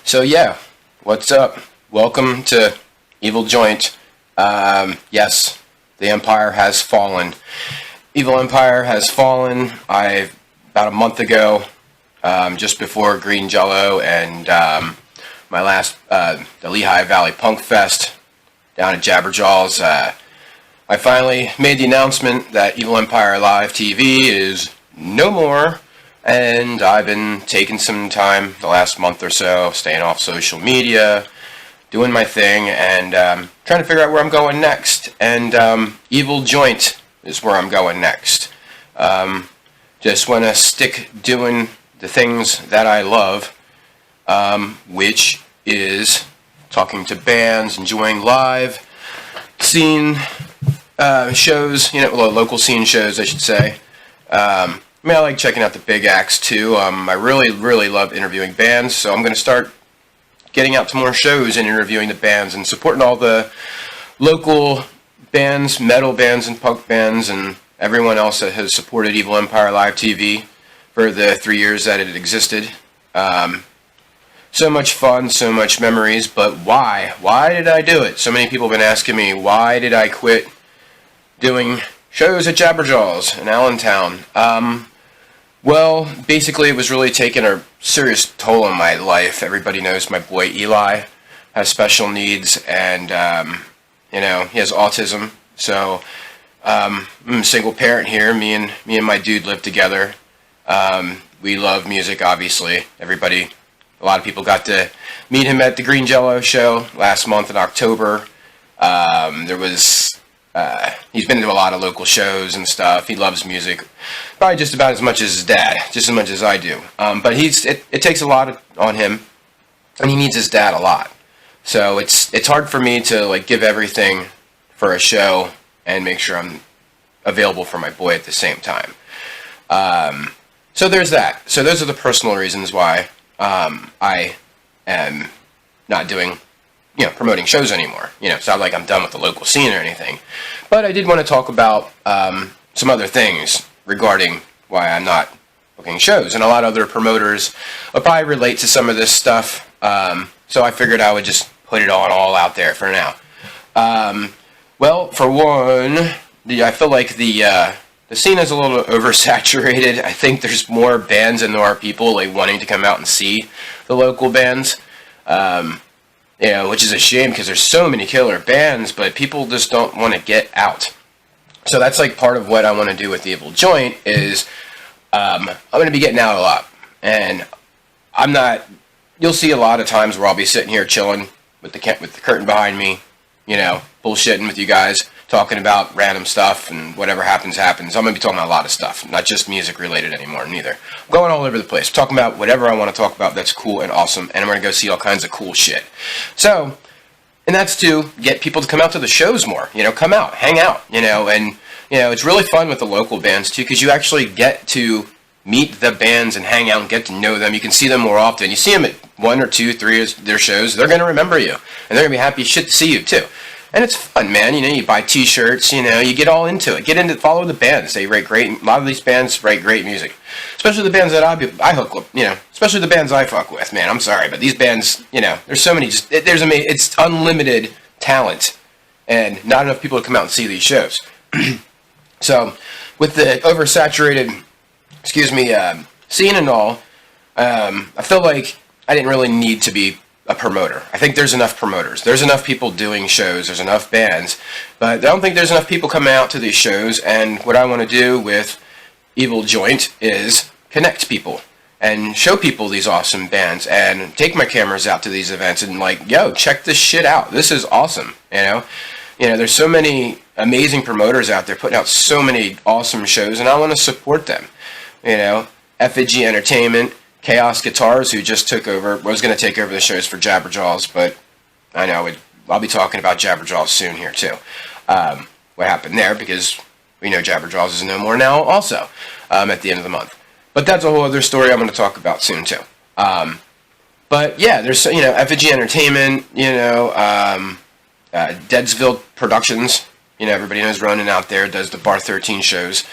So yeah, what's up? Welcome to EVILLE JOINT. Yes, the Empire has fallen. EVILLE Empire has fallen. About a month ago, just before Green Jello and my last, the Lehigh Valley Punk Fest down at Jabberjaw's, I finally made the announcement that EVILLE Empire Live TV is no more. And I've been taking some time the last month or so, staying off social media, doing my thing, and trying to figure out where I'm going next. And EVILLE JOINT is where I'm going next. Just want to stick doing the things that I love, which is talking to bands, enjoying live scene shows, local scene shows, I should say. I like checking out the big acts too. I really love interviewing bands, so I'm going to start getting out to more shows and interviewing the bands and supporting all the local bands, metal bands and punk bands, and everyone else that has supported EVILLE Empire Live TV for the 3 years that it existed. So much fun, so much memories, but why? Why did I do it? So many people have been asking me, why did I quit doing shows at Jabberjaw's in Allentown? Well, basically it was really taking a serious toll on my life. Everybody knows my boy Eli has special needs, and he has autism. So I'm a single parent here. Me and my dude live together. We love music, obviously. A lot of people got to meet him at the Green Jello show last month in October. He's been to a lot of local shows and stuff. He loves music, probably just about as much as his dad, just as much as I do. But it takes a lot on him, and he needs his dad a lot. So it's hard for me to give everything for a show and make sure I'm available for my boy at the same time. So there's that. So those are the personal reasons why I am not doing promoting shows anymore. It's not like I'm done with the local scene or anything. But I did want to talk about some other things regarding why I'm not booking shows. And a lot of other promoters will probably relate to some of this stuff. So I figured I would just put it all out there for now. Well, for one, I feel like the scene is a little oversaturated. I think there's more bands than there are people wanting to come out and see the local bands. Which is a shame because there's so many killer bands, but people just don't want to get out. So that's part of what I want to do with the EVILLE JOINT is I'm going to be getting out a lot. And you'll see a lot of times where I'll be sitting here chilling with the curtain behind me, bullshitting with you guys, talking about random stuff, and whatever happens. I'm going to be talking about a lot of stuff, not just music related anymore, neither. I'm going all over the place, talking about whatever I want to talk about that's cool and awesome, and I'm going to go see all kinds of cool shit. So, and that's to get people to come out to the shows more, come out, hang out, and, it's really fun with the local bands too, because you actually get to meet the bands and hang out and get to know them. You can see them more often. You see them at 1 or 2, 3 of their shows, they're going to remember you, and they're going to be happy as shit to see you too. And it's fun, man. You buy T-shirts. You get all into it. Follow the bands. They write great. A lot of these bands write great music, especially the bands that I hook with. Especially the bands I fuck with. Man, I'm sorry, but these bands. There's so many. It's unlimited talent, and not enough people to come out and see these shows. So, with the oversaturated, scene and all, I feel like I didn't really need to be a promoter. I think there's enough promoters. There's enough people doing shows. There's enough bands. But I don't think there's enough people coming out to these shows. And what I want to do with EVILLE JOINT is connect people and show people these awesome bands and take my cameras out to these events and yo, check this shit out. This is awesome. There's so many amazing promoters out there putting out so many awesome shows, and I want to support them. Effigy Entertainment, Chaos Guitars, who just was going to take over the shows for Jabberjaw's, but I know I'll be talking about Jabberjaw's soon here too. What happened there, because we know Jabberjaw's is no more now also at the end of the month. But that's a whole other story I'm going to talk about soon too. But yeah, there's Effigy Entertainment, Deadsville Productions. Everybody knows Ronan out there does the Bar 13 shows.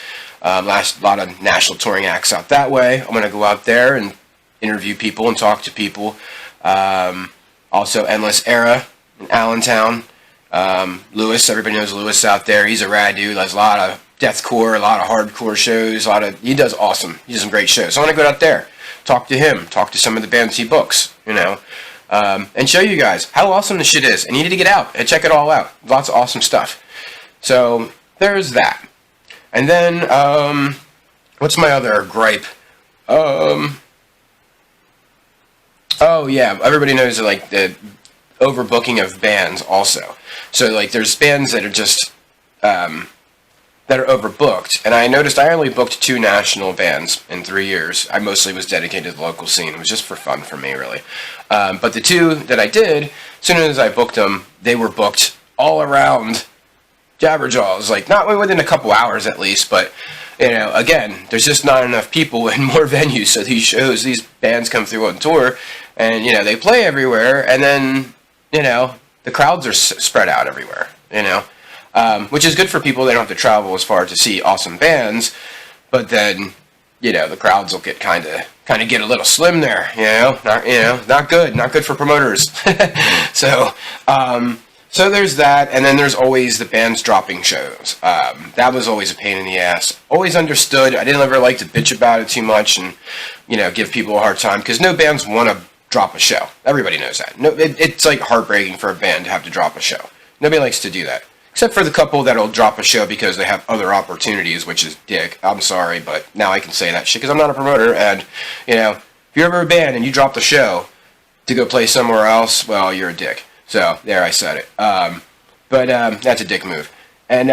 A lot of national touring acts out that way. I'm going to go out there and interview people and talk to people. Also Endless Era in Allentown. Lewis, everybody knows Lewis out there. He's a rad dude. Does a lot of deathcore, a lot of hardcore shows. He does awesome. He does some great shows. So I want to go out there, talk to him, talk to some of the bands he books, and show you guys how awesome this shit is. And you need to get out and check it all out. Lots of awesome stuff. So there's that. And then what's my other gripe? Oh yeah, everybody knows like the overbooking of bands also. So like there's bands that are just that are overbooked, and I noticed I only booked 2 national bands in 3 years. I mostly was dedicated to the local scene. It was just for fun for me, really. But the 2 that I did, as soon as I booked them, they were booked all around Jabberjaws, like not within a couple hours at least, but again, there's just not enough people in more venues, so these bands come through on tour, and they play everywhere, and then the crowds are spread out everywhere, which is good for people. They don't have to travel as far to see awesome bands, but then the crowds will get kind of get a little slim there, not good for promoters. So there's that, and then there's always the bands dropping shows. That was always a pain in the ass. Always understood. I didn't ever like to bitch about it too much and give people a hard time, because no bands want to drop a show. Everybody knows that. No, it's like heartbreaking for a band to have to drop a show. Nobody likes to do that. Except for the couple that'll drop a show because they have other opportunities, which is dick. I'm sorry, but now I can say that shit because I'm not a promoter. And, if you're ever a band and you drop the show to go play somewhere else, well, you're a dick. So, there, I said it. But that's a dick move. And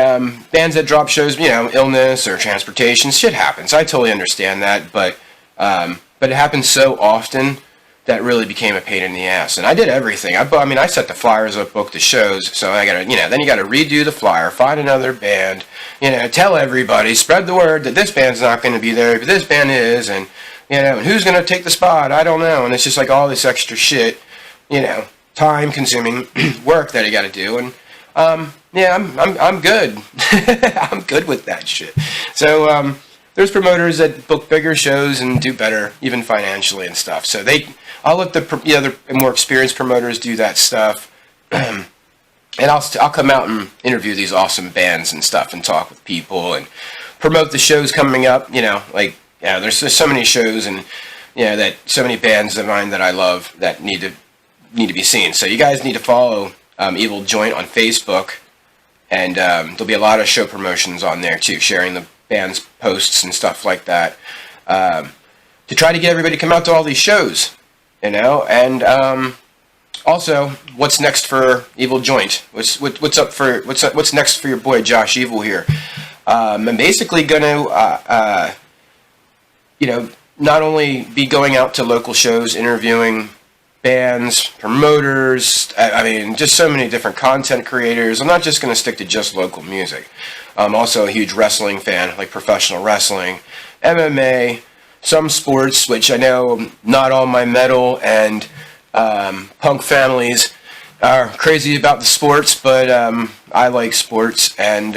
bands that drop shows, illness or transportation, shit happens. I totally understand that, but it happens so often that really became a pain in the ass. And I did everything. I set the flyers up, booked the shows, so I gotta, then you gotta redo the flyer, find another band, tell everybody, spread the word that this band's not gonna be there, but this band is, and, and who's gonna take the spot, I don't know, and it's just like all this extra shit, time-consuming work that you gotta do, and, I'm good. I'm good with that shit. So, there's promoters that book bigger shows and do better, even financially and stuff. So I'll let the other more experienced promoters do that stuff, and I'll come out and interview these awesome bands and stuff, and talk with people and promote the shows coming up. There's just so many shows, and that so many bands of mine that I love that need to be seen. So you guys need to follow EVILLE JOINT on Facebook, and there'll be a lot of show promotions on there too, sharing the band's posts and stuff like that, to try to get everybody to come out to all these shows, and also, what's next for EVILLE JOINT? What's next for your boy Josh Eville here? I'm basically going to, not only be going out to local shows, interviewing bands, promoters, just so many different content creators. I'm not just going to stick to just local music. I'm also a huge wrestling fan, like professional wrestling, MMA, some sports, which I know not all my metal and punk families are crazy about the sports, but I like sports, and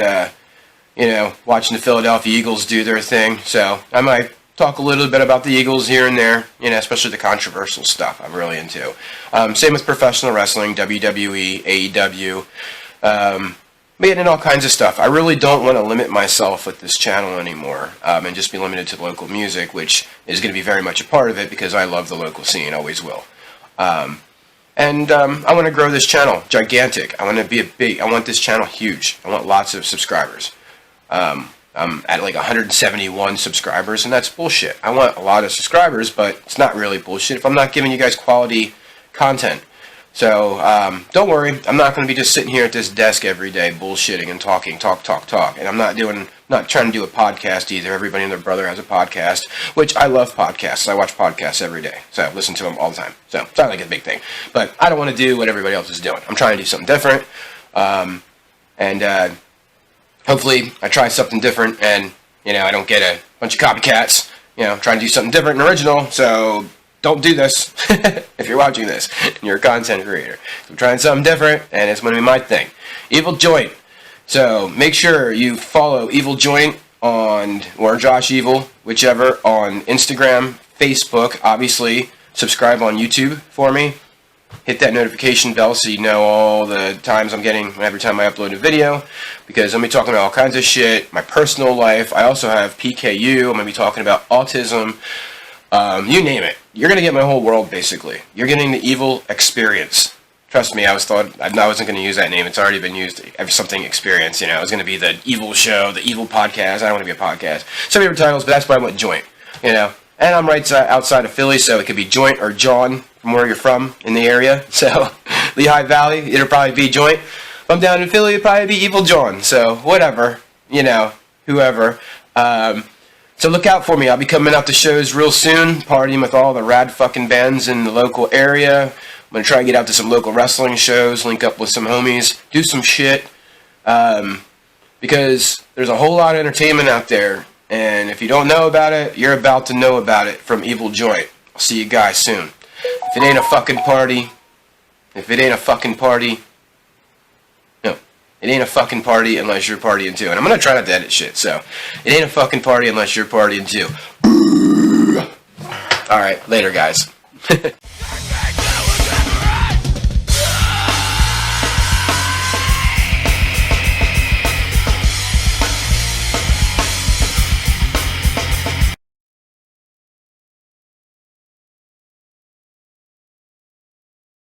watching the Philadelphia Eagles do their thing. So I might talk a little bit about the Eagles here and there, especially the controversial stuff I'm really into. Same with professional wrestling, WWE, AEW, and all kinds of stuff. I really don't want to limit myself with this channel anymore, and just be limited to local music, which is going to be very much a part of it because I love the local scene, always will. I want to grow this channel gigantic. I want this channel huge. I want lots of subscribers. I'm at like 171 subscribers, and that's bullshit. I want a lot of subscribers, but it's not really bullshit if I'm not giving you guys quality content. So, don't worry, I'm not going to be just sitting here at this desk every day bullshitting and talk. And I'm not trying to do a podcast either. Everybody and their brother has a podcast, which I love podcasts. I watch podcasts every day, so I listen to them all the time. So, it's not like a big thing. But I don't want to do what everybody else is doing. I'm trying to do something different, hopefully I try something different, and, I don't get a bunch of copycats, trying to do something different and original, so don't do this if you're watching this and you're a content creator. I'm trying something different, and it's going to be my thing. EVILLE JOINT. So make sure you follow EVILLE JOINT or Josh Eville, whichever, on Instagram, Facebook, obviously. Subscribe on YouTube for me. Hit that notification bell so you know all the times I'm getting every time I upload a video, because I'm going to be talking about all kinds of shit, my personal life. I also have PKU. I'm going to be talking about autism. You name it. You're going to get my whole world, basically. You're getting the Eville experience. Trust me, I wasn't going to use that name. It's already been used as something experience. You know, it was going to be the Eville show, the Eville podcast. I don't want to be a podcast. Some favorite titles, but that's why I went joint. You know, and I'm right outside of Philly, so it could be joint or John from where you're from in the area. So Lehigh Valley, it'll probably be joint. If I'm down in Philly, it'll probably be Eville John. So whatever, you know, whoever. So look out for me. I'll be coming out to shows real soon, partying with all the rad fucking bands in the local area. I'm going to try to get out to some local wrestling shows, link up with some homies, do some shit. Because there's a whole lot of entertainment out there. And if you don't know about it, you're about to know about it from EVILLE JOINT. I'll see you guys soon. If it ain't a fucking party, no, it ain't a fucking party unless you're partying too. And I'm going to try not to edit shit, so it ain't a fucking party unless you're partying too. Alright, later guys.